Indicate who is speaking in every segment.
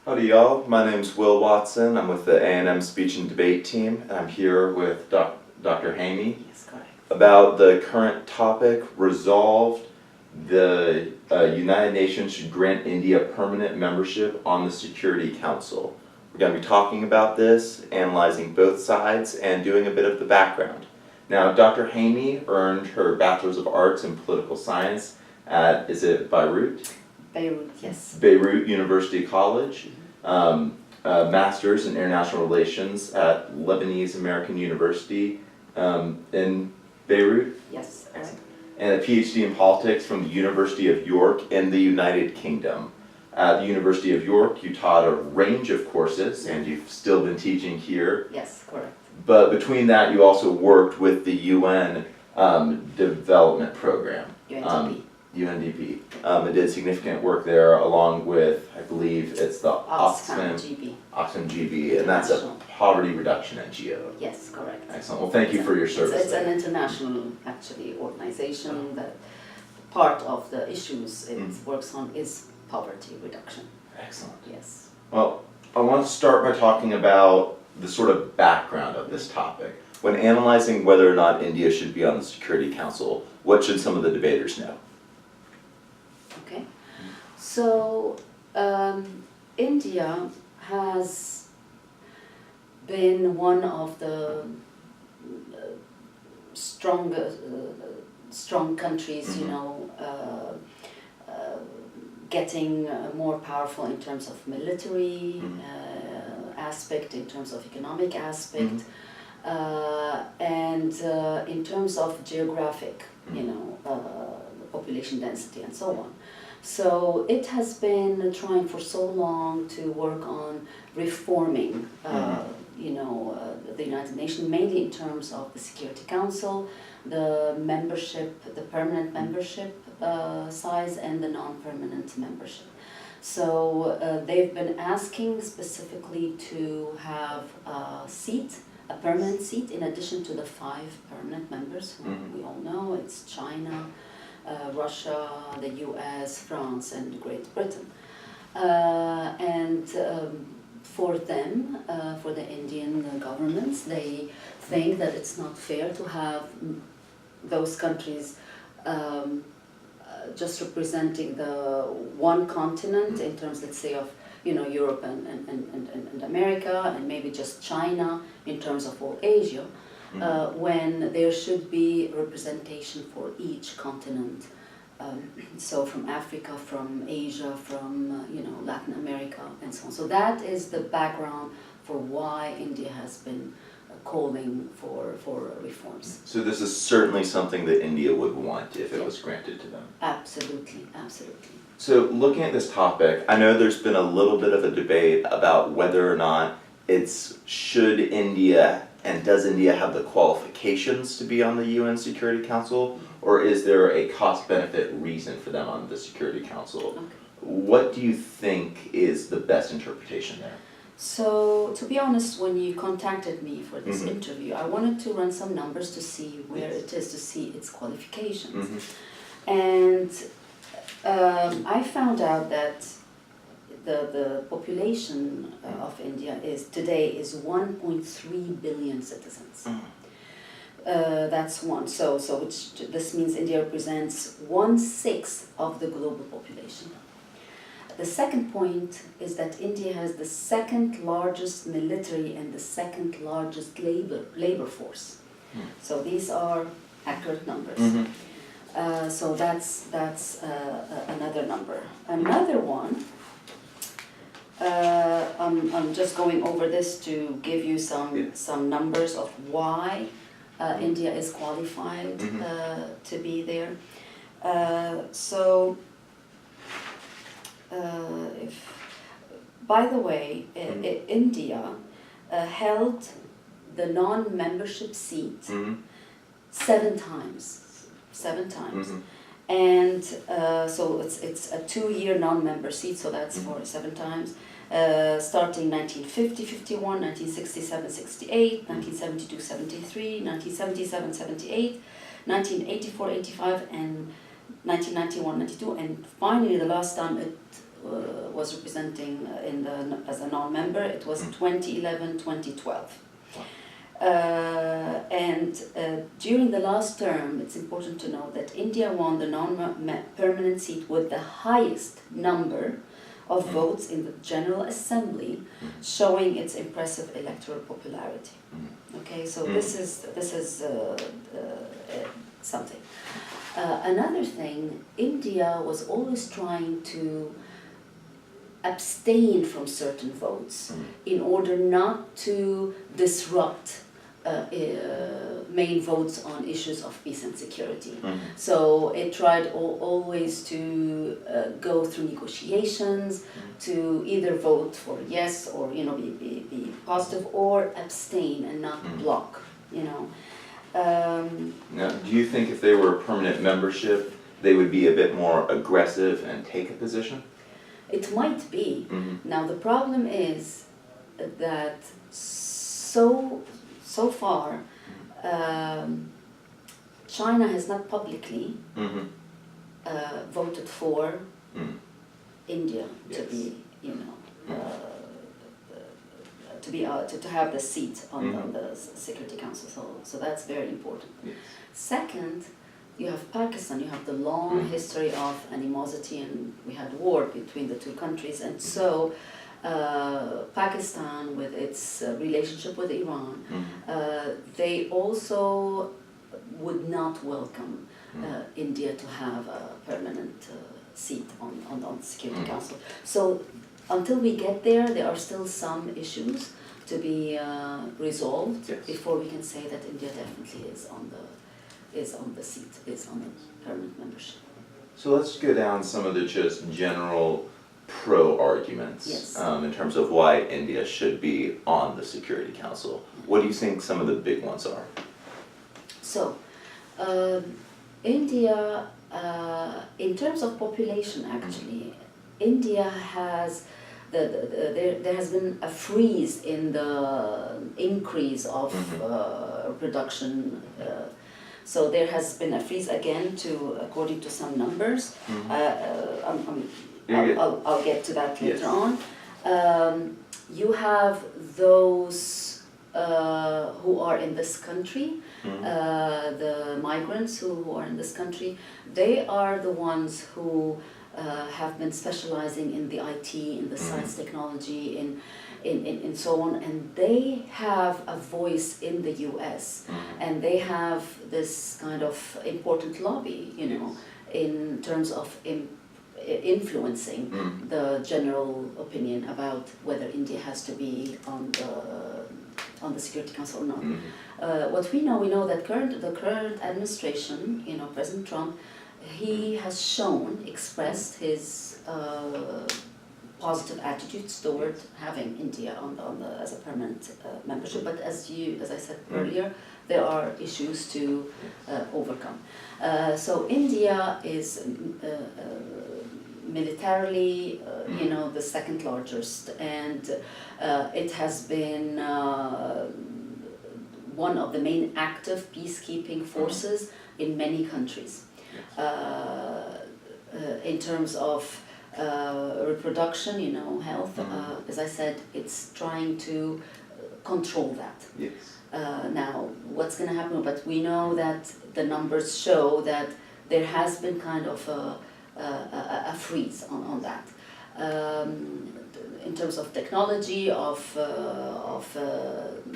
Speaker 1: Howdy y'all, my name's Will Watson. I'm with the A&M Speech and Debate team, and I'm here with Dr. Hamie
Speaker 2: Yes, correct.
Speaker 1: about the current topic, resolved, the United Nations should grant India permanent membership on the Security Council. We're going to be talking about this, analyzing both sides, and doing a bit of the background. Now, Dr. Hamie earned her Bachelor's of Arts in Political Science at, is it Beirut?
Speaker 2: Beirut, yes.
Speaker 1: Beirut University College, Master's in International Relations at Lebanese American University in Beirut,
Speaker 2: Yes, correct.
Speaker 1: and a PhD in Politics from the University of York in the United Kingdom. At the University of York, you taught a range of courses, and you've still been teaching here.
Speaker 2: Yes, correct.
Speaker 1: But between that, you also worked with the UN Development Program.
Speaker 2: UNDP.
Speaker 1: UNDP. It did significant work there along with, I believe it's the
Speaker 2: Oxfam GB.
Speaker 1: Oxfam GB, and that's a poverty reduction NGO.
Speaker 2: Yes, correct.
Speaker 1: Excellent. Well, thank you for your service.
Speaker 2: It's an international, actually, organization that part of the issues it works on is poverty reduction.
Speaker 1: Excellent.
Speaker 2: Yes.
Speaker 1: Well, I want to start by talking about the sort of background of this topic. When analyzing whether or not India should be on the Security Council, what should some of the debaters know?
Speaker 2: Okay. So, India has been one of the strong countries, you know, getting more powerful in terms of military aspect, in terms of economic aspect, and in terms of geographic, you know, population density and so on. So it has been trying for so long to work on reforming, you know, the United Nations, mainly in terms of the Security Council, the membership, the permanent membership size, and the non-permanent membership. So they've been asking specifically to have a seat, a permanent seat, in addition to the 5 permanent members who we all know. It's China, Russia, the US, France, and Great Britain. And for them, for the Indian governments, they think that it's not fair to have those countries just representing the one continent in terms, let's say, of, you know, Europe and America, and maybe just China in terms of all Asia. When there should be representation for each continent, so from Africa, from Asia, from you know, Latin America, and so on. So that is the background for why India has been calling for reforms.
Speaker 1: So this is certainly something that India would want if it was granted to them.
Speaker 2: Absolutely, absolutely.
Speaker 1: So looking at this topic, I know there's been a little bit of a debate about whether or not it's should India and does India have the qualifications to be on the UN Security Council, or is there a cost-benefit reason for them on the Security Council?
Speaker 2: Okay.
Speaker 1: What do you think is the best interpretation there?
Speaker 2: So, to be honest, when you contacted me for this interview, I wanted to run some numbers to see where it is, to see its qualifications. And I found out that the population of India today is 1.3 billion citizens. That's one. So this means India represents 1/6 of the global population. The second point is that India has the second largest military and the second largest labor force. So these are accurate numbers. So that's another number. Another one. I'm just going over this to give you some numbers of why India is qualified to be there. By the way, India held the non-membership seat 7 times. 7 times. And so it's a 2-year non-member seat, so that's for 7 times. Starting 1950, 51, 1967, 68, 1972, 73, 1977, 78, 1984, 85, and 1991, 92, and finally the last time it was representing as a non-member, it was 2011, 2012. During the last term, it's important to know that India won the non-permanent seat with the highest number of votes in the General Assembly, showing its impressive electoral popularity. Okay, so this is something. Another thing, India was always trying to abstain from certain votes in order not to disrupt main votes on issues of peace and security. So it tried always to go through negotiations to either vote for yes or be positive, or abstain and not block.
Speaker 1: Now, do you think if they were a permanent membership, they would be a bit more aggressive and take a position?
Speaker 2: It might be. Now the problem is that so far China has not publicly voted for India to be, to have the seat on the Security Council. So that's very important.
Speaker 1: Yes.
Speaker 2: Second, you have Pakistan. You have the long history of animosity, and we had war between the two countries, and so Pakistan, with its relationship with Iran, they also would not welcome India to have a permanent seat on the Security Council. So until we get there, there are still some issues to be resolved before we can say that India definitely is on the seat, is on the permanent membership.
Speaker 1: So let's go down some of the just general pro-arguments in terms of why India should be on the Security Council. What do you think some of the big ones are? So,
Speaker 2: India, in terms of population actually, India has, there has been a freeze in the increase of production. So there has been a freeze again according to some numbers. I'll get to that later on. You have those who are in this country, the migrants who are in this country. They are the ones who have been specializing in the IT, in the science, technology, in so on, and they have a voice in the US, and they have this kind of important lobby, in terms of influencing the general opinion about whether India has to be on the Security Council or not. What we know that the current administration, President Trump, he has expressed his positive attitudes toward having India as a permanent membership. But as I said earlier, there are issues to overcome. So India is militarily, the second largest, and it has been one of the main active peacekeeping forces in many countries. In terms of reproduction, health, as I said, it's trying to control that.
Speaker 1: Yes.
Speaker 2: Now, what's going to happen? But we know that the numbers show that there has been kind of a freeze on that. In terms of technology, of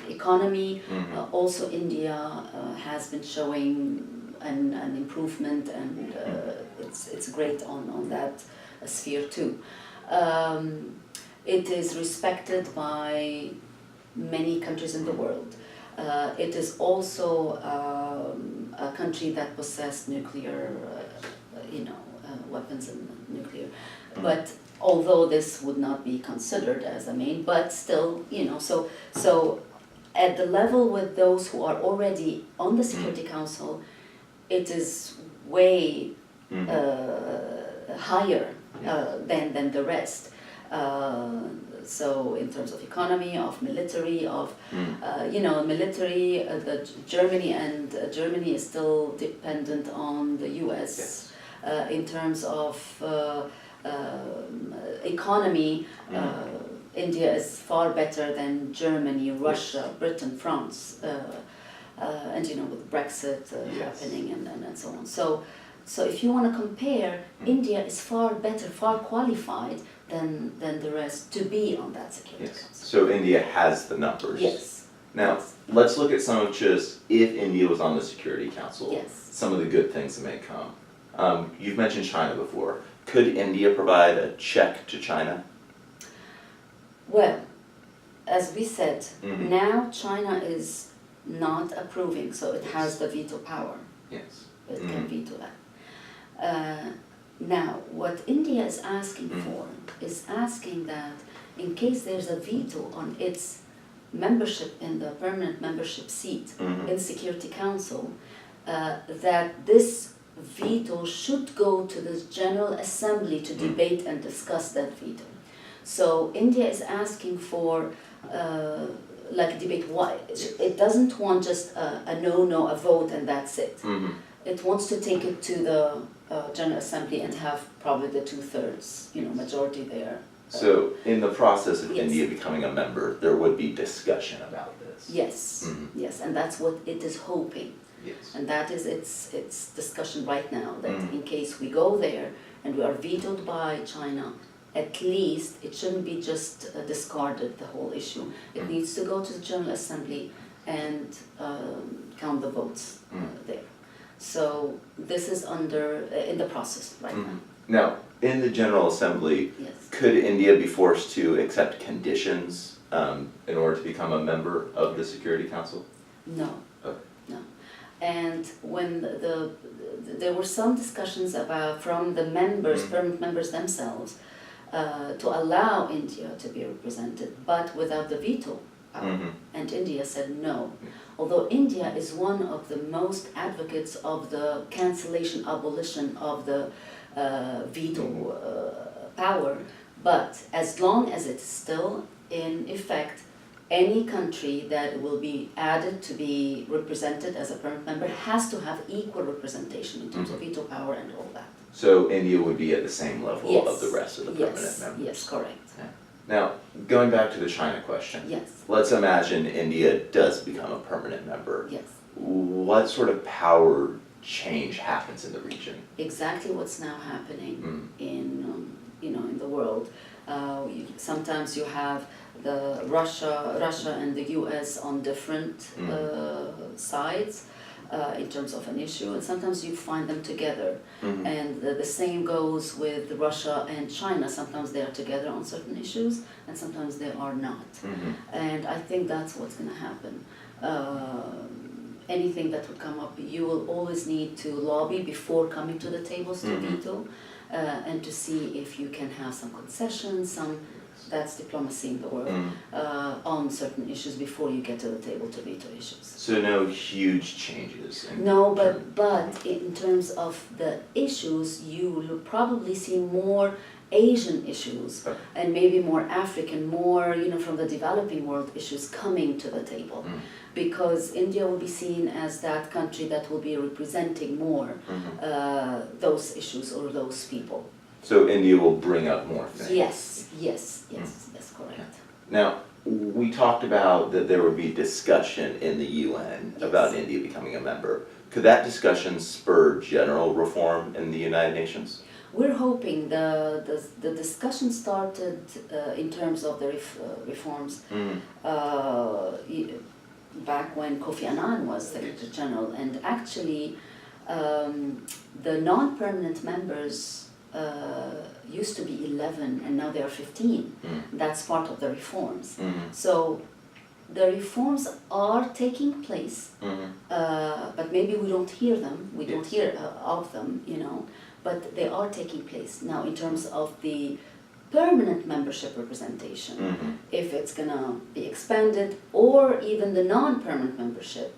Speaker 2: economy, also India has been showing an improvement, and it's great on that sphere too. It is respected by many countries in the world. It is also a country that possesses nuclear, weapons and nuclear. But although this would not be considered as a main, but still, so at the level with those who are already on the Security Council, it is way higher than the rest. So in terms of economy, of military, of military, Germany is still dependent on the U.S. In terms of economy, India is far better than Germany, Russia, Britain, France, and with Brexit happening and so on. So if you want to compare, India is far better, far qualified than the rest to be on that Security Council.
Speaker 1: So India has the numbers.
Speaker 2: Yes.
Speaker 1: Now, let's look at some of just, if India was on the Security Council, some of the good things that may come. You've mentioned China before. Could India provide a check to China?
Speaker 2: Well, as we said, now China is not approving, so it has the veto power.
Speaker 1: Yes.
Speaker 2: It can veto that. Now, what India is asking for is asking that in case there's a veto on its membership in the permanent membership seat in Security Council, that this veto should go to the General Assembly to debate and discuss that veto. So India is asking for like a debate. Why? It doesn't want just a no, a vote, and that's it. It wants to take it to the General Assembly and have probably the 2/3, majority there.
Speaker 1: So in the process of India becoming a member, there would be discussion about this.
Speaker 2: Yes, yes, and that's what it is hoping.
Speaker 1: Yes.
Speaker 2: And that is its discussion right now, that in case we go there and we are vetoed by China, at least it shouldn't be just discarded, the whole issue. It needs to go to the General Assembly and count the votes there. So this is in the process right now.
Speaker 1: Now, in the General Assembly, could India be forced to accept conditions in order to become a member of the Security Council?
Speaker 2: No.
Speaker 1: Okay.
Speaker 2: No. And when there were some discussions from the members, permanent members themselves, to allow India to be represented, but without the veto power. And India said no. Although India is one of the most advocates of the cancellation, abolition of the veto power, but as long as it's still in effect, any country that will be added to be represented as a permanent member has to have equal representation in terms of veto power and all that.
Speaker 1: So India would be at the same level of the rest of the permanent members?
Speaker 2: Yes, correct.
Speaker 1: Yeah. Now, going back to the China question, let's imagine India does become a permanent member.
Speaker 2: Yes.
Speaker 1: What sort of power change happens in the region?
Speaker 2: Exactly what's now happening in the world. Sometimes you have the Russia and the U.S. on different sides in terms of an issue, and sometimes you find them together. And the same goes with Russia and China. Sometimes they are together on certain issues, and sometimes they are not. And I think that's what's going to happen. Anything that will come up, you will always need to lobby before coming to the tables to veto, and to see if you can have some concessions, that's diplomacy in the world, on certain issues before you get to the table to veto issues.
Speaker 1: So no huge changes?
Speaker 2: No, but in terms of the issues, you will probably see more Asian issues and maybe more African, more from the developing world issues coming to the table, because India will be seen as that country that will be representing more those issues or those people.
Speaker 1: So India will bring up more things?
Speaker 2: Yes, that's correct.
Speaker 1: Now, we talked about that there would be discussion in the UN about India becoming a member. Could that discussion spur general reform in the United Nations?
Speaker 2: We're hoping the discussion started in terms of the reforms back when Kofi Annan was Secretary General, and actually the non-permanent members used to be 11 and now they are 15. That's part of the reforms. So the reforms are taking place, but maybe we don't hear them, we don't hear of them, but they are taking place. Now in terms of the permanent membership representation, if it's going to be expanded, or even the non-permanent membership,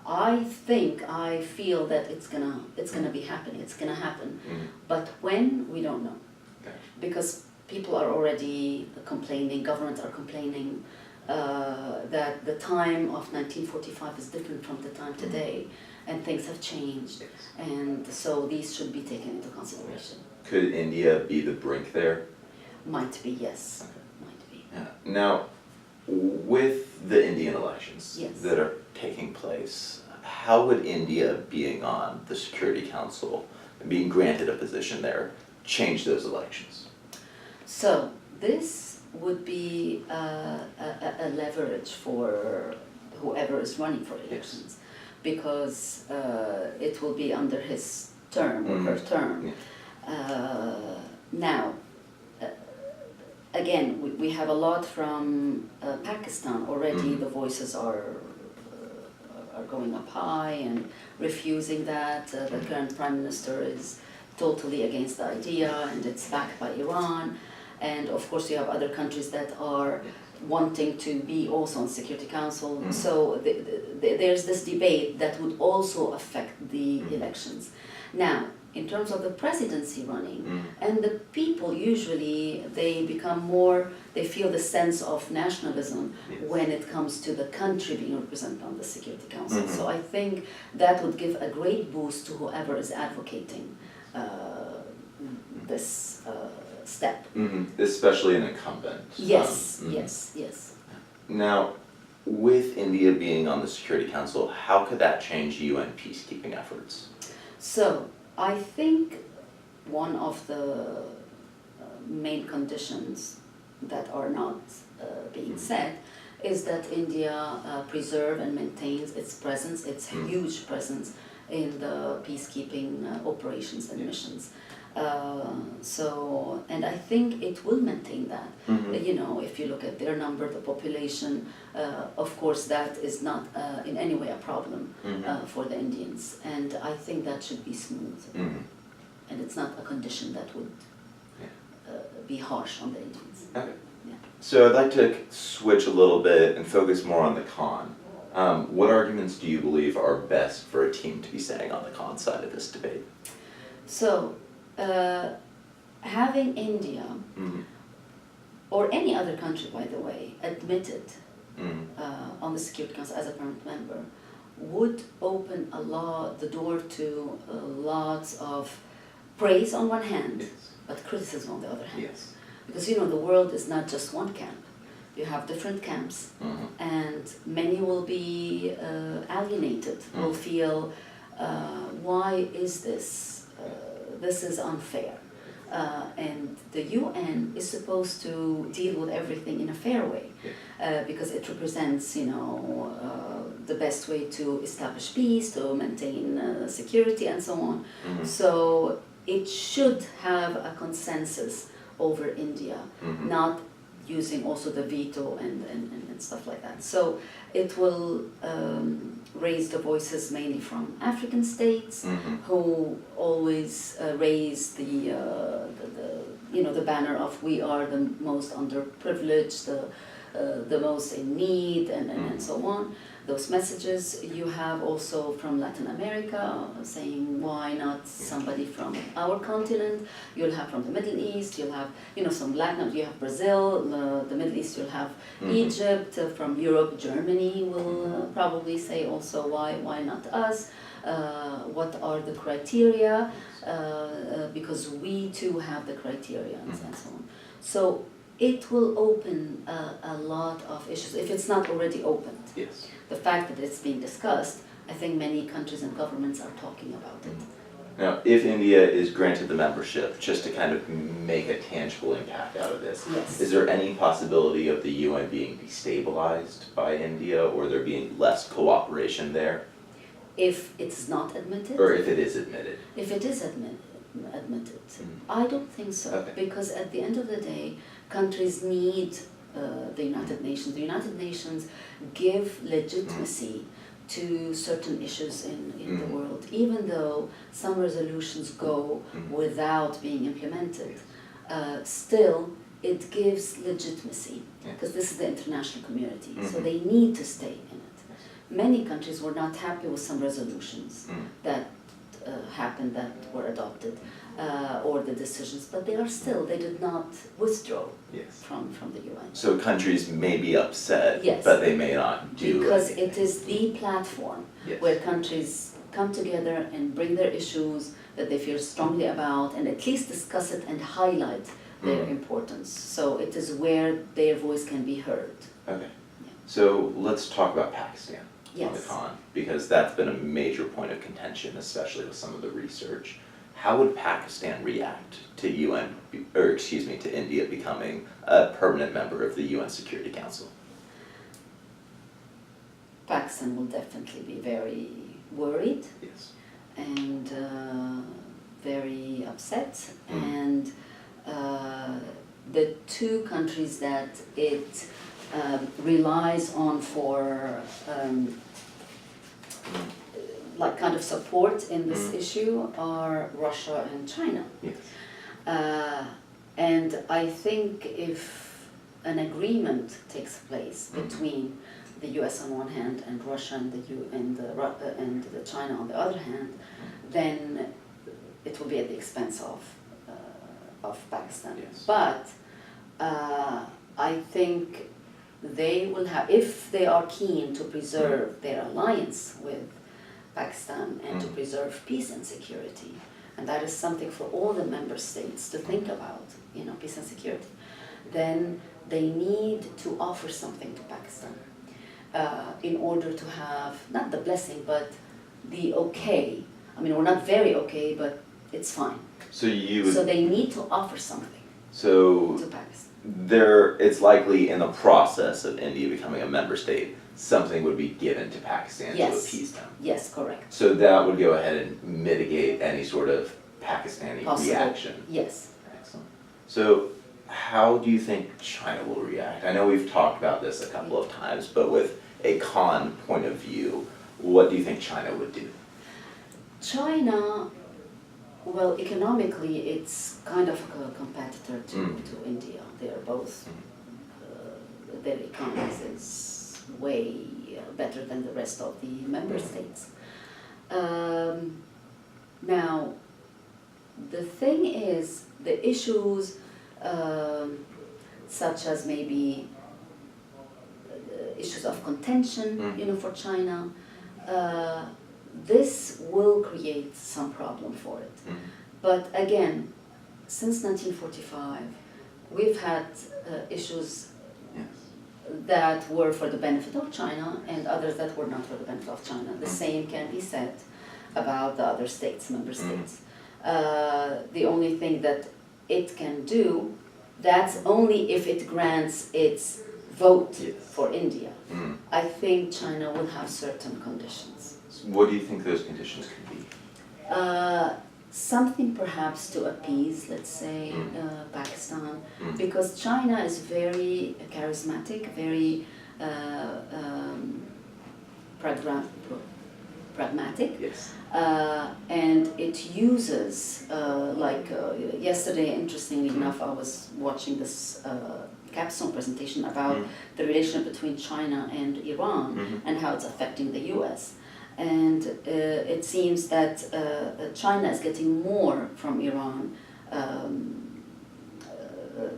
Speaker 2: I feel that it's gonna be happening. It's gonna happen, but when, we don't know, because people are already complaining. Governments are complaining that the time of 1945 is different from the time today, and things have changed,
Speaker 1: Yes.
Speaker 2: and so these should be taken into consideration.
Speaker 1: Could India be the brink there?
Speaker 2: Might be, yes, might be.
Speaker 1: Yeah. Now, with the Indian elections
Speaker 2: Yes.
Speaker 1: that are taking place, how would India being on the Security Council and being granted a position there change those elections?
Speaker 2: So this would be a leverage for whoever is running for elections, because it will be under his term or her term.
Speaker 1: Yeah.
Speaker 2: Now, again, we have a lot from Pakistan already. The voices are going up high and refusing that. The current prime minister is totally against the idea, and it's backed by Iran. And of course, you have other countries that are wanting to be also on Security Council. So there's this debate that would also affect the elections. Now, in terms of the presidency running, and the people usually, they become more, they feel the sense of nationalism when it comes to the country being represented on the Security Council. So I think that would give a great boost to whoever is advocating this step.
Speaker 1: Especially an incumbent.
Speaker 2: Yes, yes.
Speaker 1: Now, with India being on the Security Council, how could that change UN peacekeeping efforts?
Speaker 2: So, I think one of the main conditions that are not being set is that India preserve and maintains its presence, its huge presence in the peacekeeping operations and missions. And I think it will maintain that. You know, if you look at their number, the population, of course that is not in any way a problem for the Indians, and I think that should be smooth. And it's not a condition that would be harsh on the Indians.
Speaker 1: Okay.
Speaker 2: Yeah.
Speaker 1: So I'd like to switch a little bit and focus more on the con. What arguments do you believe are best for a team to be saying on the con side of this debate?
Speaker 2: So, having India, or any other country by the way, admitted on the Security Council as a permanent member, would open the door to lots of praise on one hand, but criticism on the other hand.
Speaker 1: Yes.
Speaker 2: Because you know, the world is not just one camp. You have different camps, and many will be alienated, will feel, why is this? This is unfair. And the UN is supposed to deal with everything in a fair way, because it represents, you know, the best way to establish peace, to maintain security, and so on. So it should have a consensus over India, not using also the veto and stuff like that. So it will raise the voices mainly from African states, who always raise the banner of we are the most underprivileged, the most in need, and so on. Those messages you have also from Latin America, saying why not somebody from our continent. You'll have from the Middle East, you'll have, you know, some Latin, you have Brazil, the Middle East, you'll have Egypt, from Europe, Germany will probably say also why not us, what are the criteria, because we too have the criteria and so on. So it will open a lot of issues, if it's not already opened.
Speaker 1: Yes.
Speaker 2: The fact that it's being discussed, I think many countries and governments are talking about it.
Speaker 1: Now, if India is granted the membership, just to kind of make a tangible impact out of this,
Speaker 2: Yes.
Speaker 1: is there any possibility of the UN being destabilized by India, or there being less cooperation there?
Speaker 2: If it's not admitted?
Speaker 1: Or if it is admitted?
Speaker 2: If it is admitted, I don't think so.
Speaker 1: Okay.
Speaker 2: Because at the end of the day, countries need the United Nations. The United Nations give legitimacy to certain issues in the world, even though some resolutions go without being implemented. Still, it gives legitimacy, because this is the international community, so they need to stay in it. Many countries were not happy with some resolutions that happened, that were adopted, or the decisions, but they did not withdraw from the UN.
Speaker 1: So countries may be upset,
Speaker 2: Yes.
Speaker 1: but they may not do
Speaker 2: Because
Speaker 1: anything.
Speaker 2: it is the platform where countries come together and bring their issues that they feel strongly about and at least discuss it and highlight their importance. So it is where their voice can be heard.
Speaker 1: Okay. So let's talk about Pakistan on the
Speaker 2: Yes.
Speaker 1: con, because that's been a major point of contention, especially with some of the research. How would Pakistan react to to India becoming a permanent member of the UN Security Council?
Speaker 2: Pakistan will definitely be very worried
Speaker 1: Yes.
Speaker 2: and very upset, and the two countries that it relies on for like kind of support in this issue are Russia and China.
Speaker 1: Yes.
Speaker 2: And I think if an agreement takes place between the U.S. on one hand and Russia and the China on the other hand, then it will be at the expense of Pakistan.
Speaker 1: Yes.
Speaker 2: But I think they will have, if they are keen to preserve their alliance with Pakistan and to preserve peace and security, and that is something for all the member states to think about, peace and security, then they need to offer something to Pakistan in order to have, not the blessing, but the okay. I mean, we're not very okay, but it's fine.
Speaker 1: So you would,
Speaker 2: So they need to offer something
Speaker 1: so
Speaker 2: to Pakistan.
Speaker 1: it's likely in the process of India becoming a member state, something would be given to Pakistan
Speaker 2: Yes.
Speaker 1: to appease them.
Speaker 2: Yes, correct.
Speaker 1: So that would go ahead and mitigate any sort of Pakistani
Speaker 2: Possible.
Speaker 1: reaction.
Speaker 2: Yes.
Speaker 1: Excellent. So how do you think China will react? I know we've talked about this a couple of times, but with a con point of view, what do you think China would do?
Speaker 2: China, well, economically, it's kind of a competitor to India. They are both, their economies is way better than the rest of the member states. Now, the thing is, the issues such as maybe issues of contention, for China, this will create some problem for it. But again, since 1945, we've had issues that were for the benefit of China and others that were not for the benefit of China. The same can be said about the other states, member states. The only thing that it can do, that's only if it grants its vote for India. I think China will have certain conditions.
Speaker 1: What do you think those conditions could be?
Speaker 2: Something perhaps to appease, let's say, Pakistan, because China is very charismatic, very pragmatic,
Speaker 1: Yes.
Speaker 2: and it uses, yesterday, interestingly enough, I was watching this capstone presentation about the relation between China and Iran and how it's affecting the US. And it seems that China is getting more from Iran.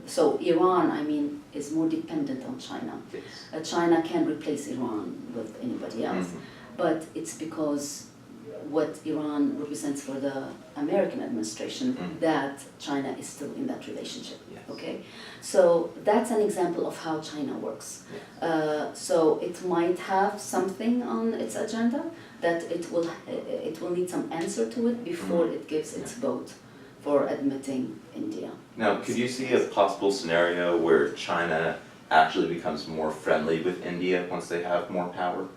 Speaker 2: So Iran, is more dependent on China.
Speaker 1: Yes.
Speaker 2: China can't replace Iran with anybody else. But it's because what Iran represents for the American administration that China is still in that relationship.
Speaker 1: Yes.
Speaker 2: Okay, so that's an example of how China works.
Speaker 1: Yes.
Speaker 2: So it might have something on its agenda that it will need some answer to it before it gives its vote for admitting India.
Speaker 1: Now, could you see a possible scenario where China actually becomes more friendly with India once they have more power?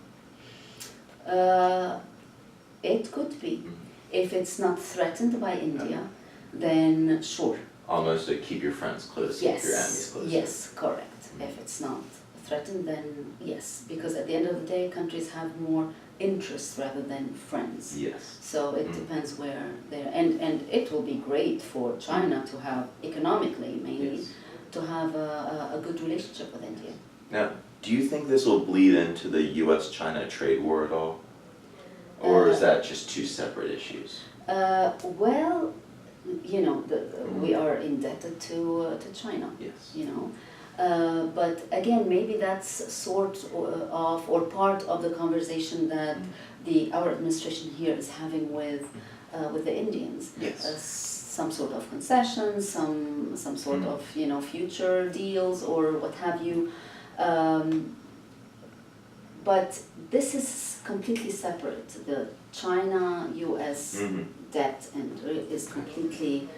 Speaker 2: It could be. If it's not threatened by India, then sure.
Speaker 1: Almost to keep your friends close, keep your enemies close.
Speaker 2: Yes, correct. If it's not threatened, then yes. Because at the end of the day, countries have more interests rather than friends.
Speaker 1: Yes.
Speaker 2: So it depends where they're, and it will be great for China to have, economically mainly, to have a good relationship with India.
Speaker 1: Now, do you think this will bleed into the US-China trade war at all? Or is that just two separate issues?
Speaker 2: Well, we are indebted to China.
Speaker 1: Yes.
Speaker 2: But again, maybe that's sort of or part of the conversation that our administration here is having with the Indians.
Speaker 1: Yes.
Speaker 2: Some sort of concessions, some sort of future deals or what have you. But this is completely separate. The China-U.S. debt and is completely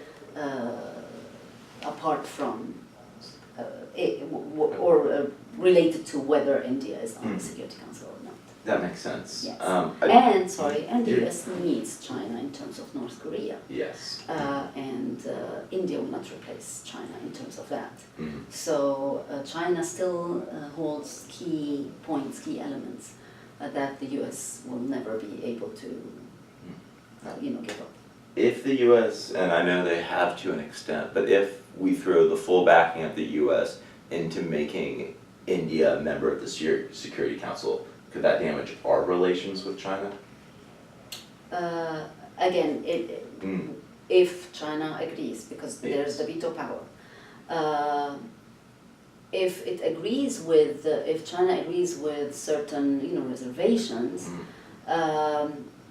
Speaker 2: apart from related to whether India is on the Security Council or not.
Speaker 1: That makes sense.
Speaker 2: Yes.
Speaker 1: I-
Speaker 2: The U.S. needs China in terms of North Korea.
Speaker 1: Yes.
Speaker 2: And India will not replace China in terms of that.
Speaker 1: Mhm.
Speaker 2: So China still holds key points, key elements that the U.S. will never be able to, give up.
Speaker 1: If the U.S., and I know they have to an extent, but if we throw the full backing of the U.S. into making India a member of the Security Council, could that damage our relations with China?
Speaker 2: Again, if China agrees, because there's
Speaker 1: Yes.
Speaker 2: the veto power. If it agrees with, if China agrees with certain, reservations,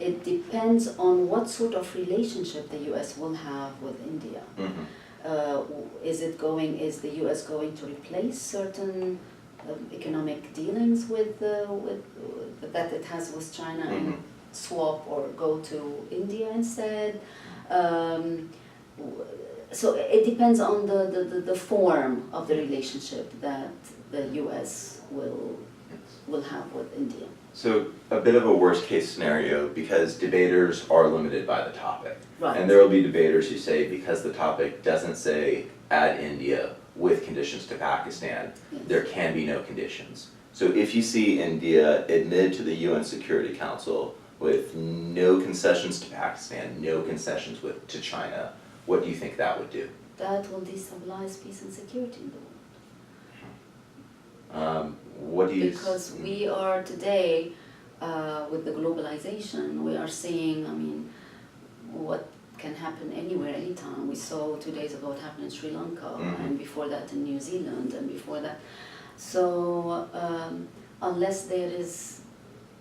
Speaker 2: it depends on what sort of relationship the U.S. will have with India. Is the U.S. going to replace certain economic dealings with that it has with China and swap or go to India instead? So it depends on the form of the relationship that the U.S. will have with India.
Speaker 1: So a bit of a worst case scenario, because debaters are limited by the topic.
Speaker 2: Right.
Speaker 1: And there will be debaters who say because the topic doesn't say add India with conditions to Pakistan,
Speaker 2: Yes.
Speaker 1: there can be no conditions. So if you see India admitted to the UN Security Council with no concessions to Pakistan, no concessions to China, what do you think that would do?
Speaker 2: That will destabilize peace and security in the world.
Speaker 1: What do you?
Speaker 2: Because we are today, with the globalization, we are seeing, what can happen anywhere, anytime. We saw 2 days ago what happened in Sri Lanka, and before that in New Zealand, and before that. So unless there is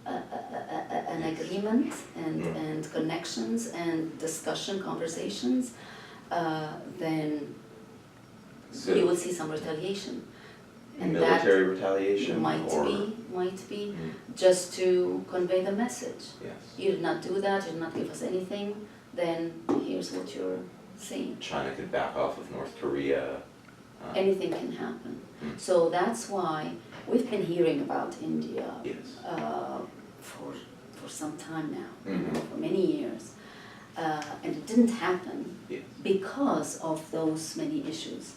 Speaker 2: an agreement and connections and discussion, conversations, then you will see some retaliation. And
Speaker 1: military
Speaker 2: that
Speaker 1: retaliation
Speaker 2: might be just to convey the message.
Speaker 1: Yes.
Speaker 2: You did not do that, you did not give us anything, then here's what you're saying.
Speaker 1: China could back off of North Korea.
Speaker 2: Anything can happen. So that's why we've been hearing about India
Speaker 1: Yes.
Speaker 2: for some time now, for many years. And it didn't happen
Speaker 1: Yes.
Speaker 2: because of those many issues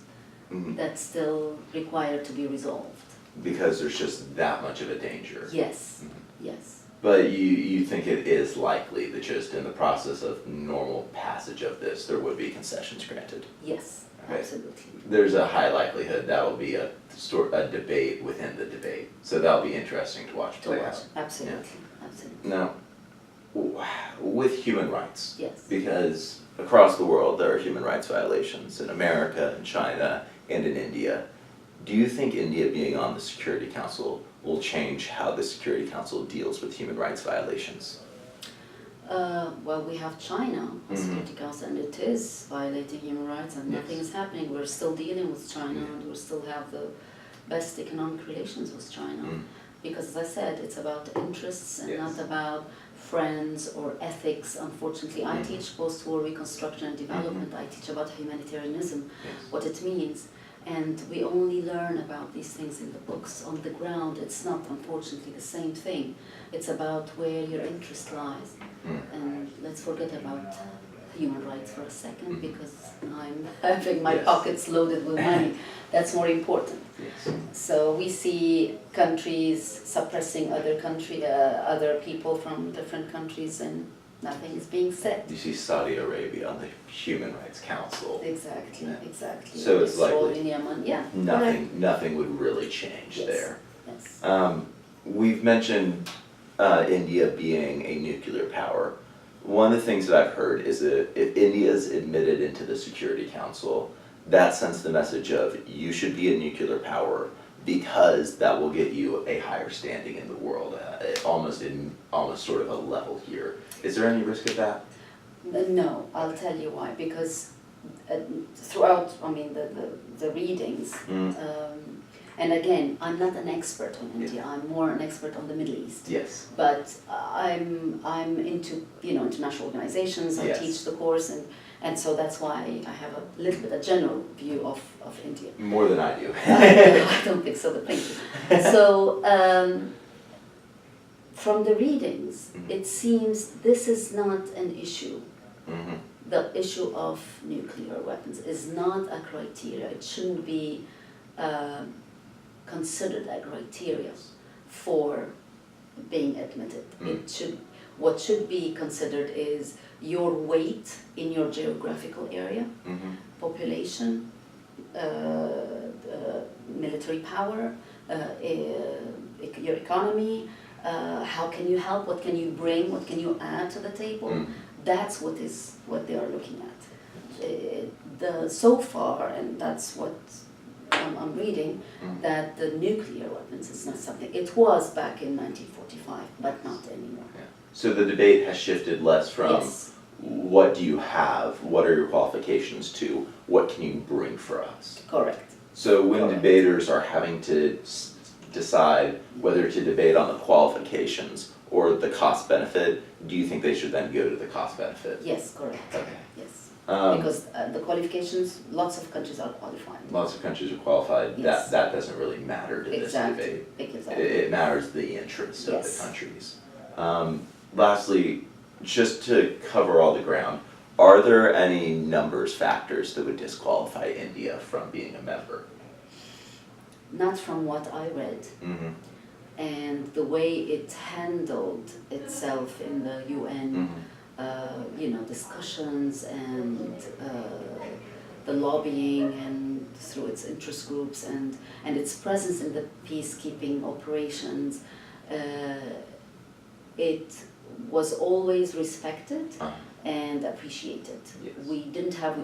Speaker 2: that still require to be resolved.
Speaker 1: Because there's just that much of a danger.
Speaker 2: Yes, yes.
Speaker 1: But you think it is likely that just in the process of normal passage of this, there would be concessions granted?
Speaker 2: Yes,
Speaker 1: Okay.
Speaker 2: absolutely.
Speaker 1: There's a high likelihood that will be a debate within the debate. So that'll be interesting to watch play out.
Speaker 2: Absolutely, absolutely.
Speaker 1: Now, with human rights,
Speaker 2: Yes.
Speaker 1: because across the world there are human rights violations in America, in China, and in India. Do you think India being on the Security Council will change how the Security Council deals with human rights violations?
Speaker 2: Well, we have China on Security Council, and it is violating human rights, and nothing is happening. We're still dealing with China, and we still have the best economic relations with China. Because, as I said, it's about interests and not about friends or ethics. Unfortunately, I teach post-war reconstruction and development. I teach about humanitarianism, what it means. And we only learn about these things in the books. On the ground, it's not, unfortunately, the same thing. It's about where your interest lies. And let's forget about human rights for a second, because I'm having my pockets loaded with money. That's more important.
Speaker 1: Yes.
Speaker 2: So we see countries suppressing other people from different countries, and nothing is being said.
Speaker 1: You see Saudi Arabia on the Human Rights Council.
Speaker 2: Exactly,
Speaker 1: Yeah.
Speaker 2: exactly.
Speaker 1: So it's
Speaker 2: Israel
Speaker 1: likely
Speaker 2: in Yemen, yeah.
Speaker 1: Nothing would really change
Speaker 2: Yes.
Speaker 1: there.
Speaker 2: Yes.
Speaker 1: We've mentioned India being a nuclear power. One of the things that I've heard is that if India is admitted into the Security Council, that sends the message of you should be a nuclear power, because that will get you a higher standing in the world, almost sort of a level here. Is there any risk of that?
Speaker 2: No, I'll tell you why. Because throughout, the readings, and again, I'm not an expert on India. I'm more an expert on the Middle East.
Speaker 1: Yes.
Speaker 2: But I'm into international organizations. I
Speaker 1: Yes.
Speaker 2: teach the course, and so that's why I have a little bit a general view of India.
Speaker 1: More than I do.
Speaker 2: I don't think so, but thank you. So from the readings, it seems this is not an issue.
Speaker 1: Mm-hmm.
Speaker 2: The issue of nuclear weapons is not a criteria. It shouldn't be considered a criteria for being admitted. What should be considered is your weight in your geographical area, population, military power, your economy, how can you help, what can you bring, what can you add to the table. That's what they are looking at. So far, and that's what I'm reading, that the nuclear weapons is not something. It was back in 1945, but not anymore.
Speaker 1: Yeah. So the debate has shifted less from
Speaker 2: Yes.
Speaker 1: what do you have, what are your qualifications, to what can you bring for us.
Speaker 2: Correct.
Speaker 1: So when
Speaker 2: Correct.
Speaker 1: debaters are having to decide whether to debate on the qualifications or the cost benefit, do you think they should then go to the cost benefit?
Speaker 2: Yes, correct.
Speaker 1: Okay.
Speaker 2: Yes.
Speaker 1: Um,
Speaker 2: Because the qualifications, lots of countries are qualified.
Speaker 1: Lots of countries are qualified.
Speaker 2: Yes.
Speaker 1: That doesn't really matter to this
Speaker 2: Exactly.
Speaker 1: debate.
Speaker 2: Exactly.
Speaker 1: It matters the interest of
Speaker 2: Yes.
Speaker 1: the countries. Lastly, just to cover all the ground, are there any numbers factors that would disqualify India from being a member?
Speaker 2: Not from what I read.
Speaker 1: Mm-hmm.
Speaker 2: And the way it handled itself in the UN, discussions and the lobbying and through its interest groups and its presence in the peacekeeping operations, it was always respected and appreciated.
Speaker 1: Yes.
Speaker 2: We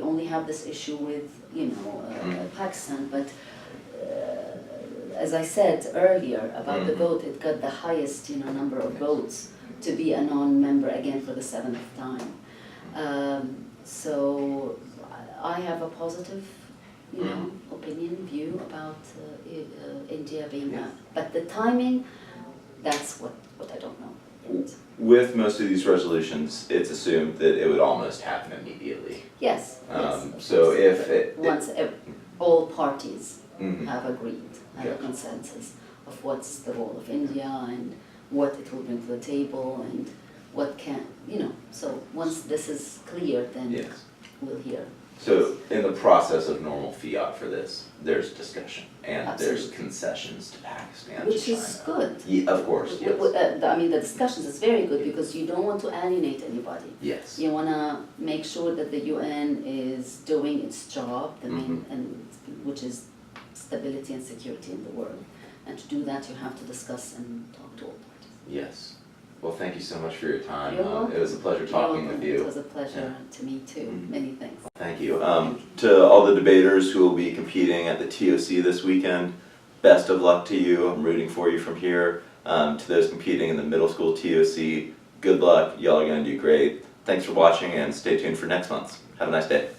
Speaker 2: only have this issue with, Pakistan, but as I said earlier about the vote, it got the highest, number of votes to be a non-member again for the 7th time. So I have a positive, view about India being but the timing, that's what I don't know.
Speaker 1: With most of these resolutions, it's assumed that it would almost happen immediately.
Speaker 2: Yes,
Speaker 1: So if
Speaker 2: once all parties
Speaker 1: Mhm.
Speaker 2: have agreed, have a
Speaker 1: Gotcha.
Speaker 2: consensus of what's the role of India and what it will bring to the table and what can, so once this is clear, then
Speaker 1: Yes.
Speaker 2: we'll hear.
Speaker 1: So in the process of normal fiat for this, there's discussion and there's
Speaker 2: Absolutely.
Speaker 1: concessions to Pakistan,
Speaker 2: Which
Speaker 1: to
Speaker 2: is
Speaker 1: China.
Speaker 2: good.
Speaker 1: Yeah, of course, yes.
Speaker 2: The discussions is very good because you don't want to alienate anybody.
Speaker 1: Yes.
Speaker 2: You want to make sure that the UN is doing its job, the main, which is stability and security in the world. And to do that, you have to discuss and talk to all parties.
Speaker 1: Yes. Well, thank you so much for your time.
Speaker 2: You're welcome.
Speaker 1: It was a pleasure talking
Speaker 2: You're
Speaker 1: with
Speaker 2: welcome.
Speaker 1: you.
Speaker 2: It was a pleasure to me too. Many thanks.
Speaker 1: Thank you. To all the debaters who will be competing at the TOC this weekend, best of luck to you. I'm rooting for you from here. To those competing in the middle school TOC, good luck. Y'all are going to do great. Thanks for watching and stay tuned for next month's. Have a nice day.